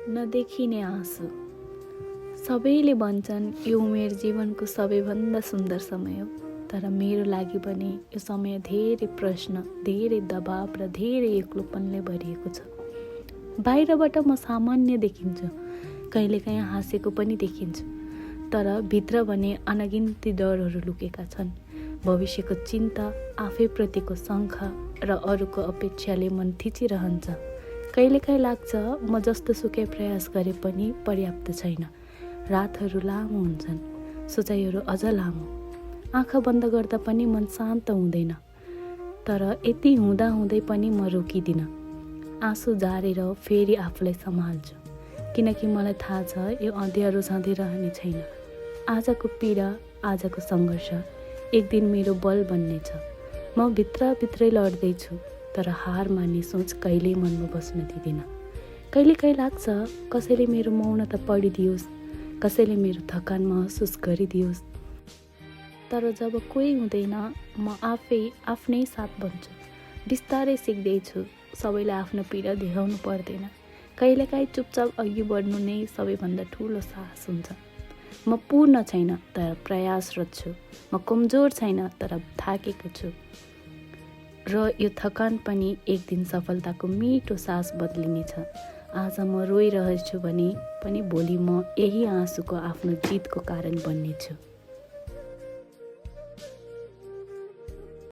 नदेखिने आँसु। सबैले भन्छन् यो उमेर जीवनको सबैभन्दा सुन्दर समय हो, तर मेरो लागि पनि यो समय धेरै प्रश्न, धेरै दबाब र धेरै एक्लोपनले भरिएको छ। बाहिरबाट म सामान्य देखिन्छु, कहिलेकाहीँ हाँसेको पनि देखिन्छु, तर भित्र भने अनगिन्ती डरहरू लुकेका छन्। भविष्यको चिन्ता, आफैप्रतिको शङ्का र अरूको अपेक्षाले मन थिचिरहन्छ। कहिलेकाहीँ लाग्छ म जस्तो सुकै प्रयास गरे पनि पर्याप्त छैन। रातहरू लामो हुन्छन्, सोचाइहरू अझ लामो। आँखा बन्द गर्दा पनि मन शान्त हुँदैन। तर यति हुँदाहुँदै पनि म रोकिदिनँ। आँसु झारेर फेरि आफूलाई सम्हाल्छु, किनकि मलाई थाहा छ यो अँध्यारो सधैँ रहने छैन। आजको पीडा, आजको सङ्घर्ष एक दिन मेरो बल बन्नेछ। म भित्रभित्रै लड्दैछु, तर हार मान्ने सोच कहिल्यै मनमा बस्न दिँदिनँ। कहिलेकाहीँ लाग्छ कसैले मेरो मौनता पढिदियोस्, कसैले मेरो थकान महसुस गरिदियोस्। तर जब कोही हुँदैन, म आफ्नै साथ बन्छु। बिस्तारै सिक्दैछु, सबैलाई आफ्नो पीडा देखाउनु पर्दैन। कहिलेकाहीँ चुपचाप अघि बढ्नु नै सबैभन्दा ठुलो साहस हुन्छ। म पूर्ण छैन, तर प्रयासरत छु। म कमजोर छैन, तर थाकेको छु। र यो थकान पनि एक दिन सफलताको मिठो सास बदलिनेछ। आज म रोइरहेछु भने पनि भोलि म यही आँसुको आफ्नो जितको कारण बन्नेछु।